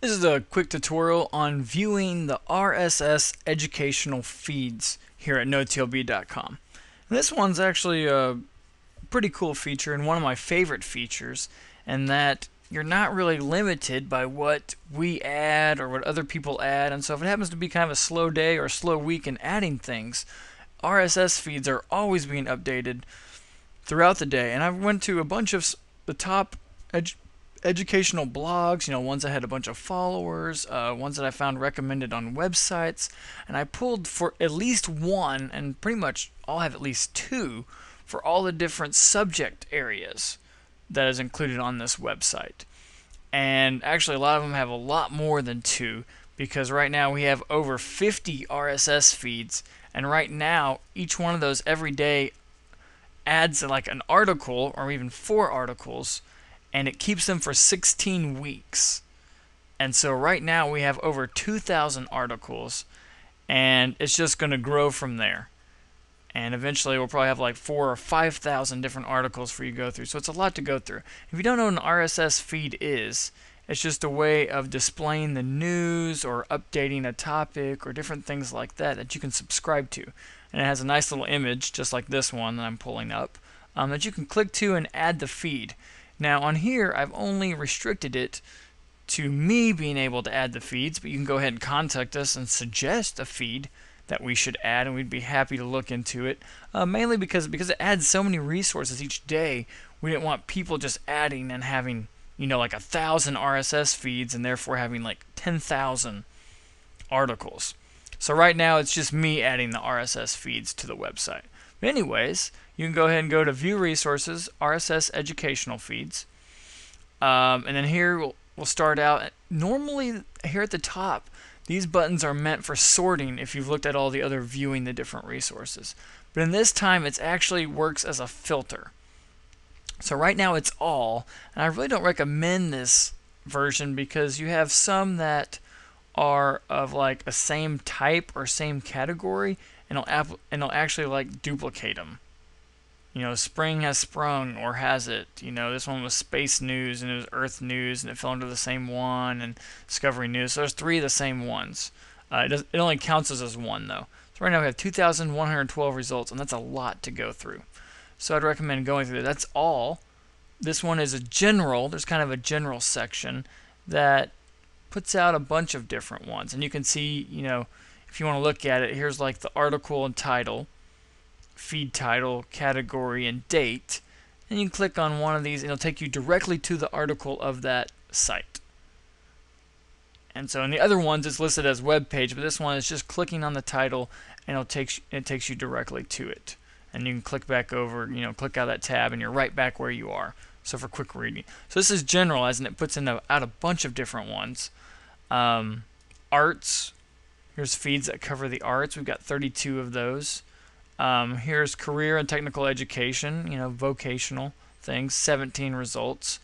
This is a quick tutorial on viewing the RSS educational feeds here at notlb.com. And this one's actually a pretty cool feature and one of my favorite features, in that you're not really limited by what we add or what other people add. And so if it happens to be kind of a slow day or a slow week in adding things, RSS feeds are always being updated throughout the day. And I went to a bunch of the top educational blogs, ones that had a bunch of followers, ones that I found recommended on websites, and I pulled for at least one, and pretty much all have at least two, for all the different subject areas that is included on this website. And actually, a lot of them have a lot more than two, because right now we have over 50 RSS feeds, and right now each one of those every day adds like an article or even 4 articles, and it keeps them for 16 weeks. And so right now we have over 2,000 articles, and it's just going to grow from there. And eventually we'll probably have like 4,000 or 5,000 different articles for you to go through. So it's a lot to go through. If you don't know what an RSS feed is, it's just a way of displaying the news or updating a topic or different things like that that you can subscribe to. And it has a nice little image, just like this one that I'm pulling up, that you can click to and add the feed. Now on here, I've only restricted it to me being able to add the feeds, but you can go ahead and contact us and suggest a feed that we should add, and we'd be happy to look into it. Mainly because it adds so many resources each day, we didn't want people just adding and having, like 1,000 RSS feeds and therefore having like 10,000 articles. So right now it's just me adding the RSS feeds to the website. But anyways, you can go ahead and go to View Resources, RSS Educational Feeds. And then here we'll start out. Normally here at the top, these buttons are meant for sorting if you've looked at all the other viewing the different resources. But in this time, it actually works as a filter. So right now it's all, and I really don't recommend this version because you have some that are of like a same type or same category, and it'll actually like duplicate them. Spring has sprung, or has it? This one was space news and it was Earth news, and it fell under the same one, and Discovery news. So there's 3 of the same ones. It only counts as one though. So right now we have 2,112 results, and that's a lot to go through. So I'd recommend going through that. That's all. This one is a general. There's kind of a general section that puts out a bunch of different ones, and you can see, if you want to look at it, here's like the article and title, feed title, category, and date, and you can click on one of these and it'll take you directly to the article of that site. And so in the other ones it's listed as web page, but this one is just clicking on the title and it takes you directly to it. And you can click back over, click out that tab, and you're right back where you are. So for quick reading. So this is generalized, and it puts out a bunch of different ones. Arts, here's feeds that cover the arts. We've got 32 of those. Here's career and technical education, vocational things, 17 results.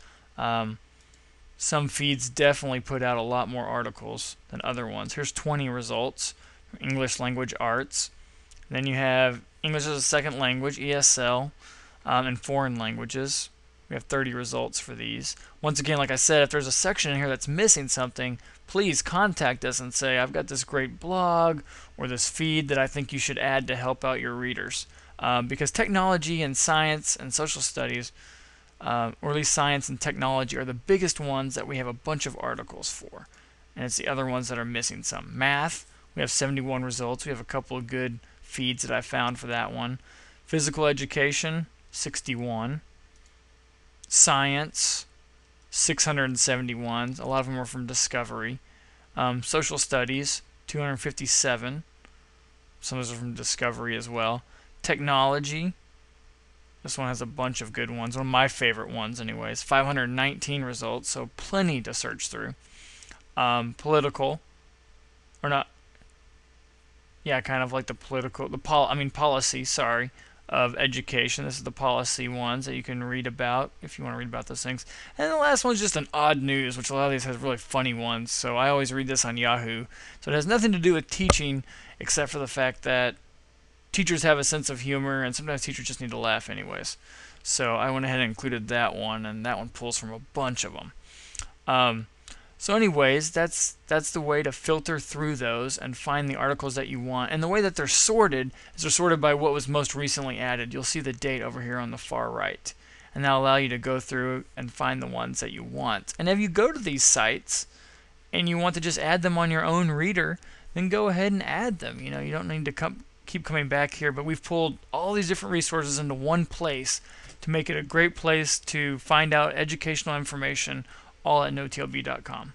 Some feeds definitely put out a lot more articles than other ones. Here's 20 results, English language arts. Then you have English as a second language, ESL, and foreign languages. We have 30 results for these. Once again, like I said, if there's a section in here that's missing something, please contact us and say, I've got this great blog or this feed that I think you should add to help out your readers. Because technology and science and social studies, or at least science and technology, are the biggest ones that we have a bunch of articles for. And it's the other ones that are missing some. Math, we have 71 results. We have a couple of good feeds that I found for that one. Physical education, 61. Science, 671. A lot of them are from Discovery. Social studies, 257. Some of those are from Discovery as well. Technology, this one has a bunch of good ones. One of my favorite ones anyways. 519 results, so plenty to search through. Political, or not, yeah, kind of like the political, policy, sorry, of education. This is the policy ones that you can read about if you want to read about those things. And the last one's just an odd news, which a lot of these has really funny ones. So I always read this on Yahoo. So it has nothing to do with teaching, except for the fact that teachers have a sense of humor, and sometimes teachers just need to laugh anyways. So I went ahead and included that one, and that one pulls from a bunch of them. So anyways, that's the way to filter through those and find the articles that you want. And the way that they're sorted is they're sorted by what was most recently added. You'll see the date over here on the far right. And that'll allow you to go through and find the ones that you want. And if you go to these sites and you want to just add them on your own reader, then go ahead and add them. You don't need to keep coming back here, but we've pulled all these different resources into one place to make it a great place to find out educational information, all at notlb.com.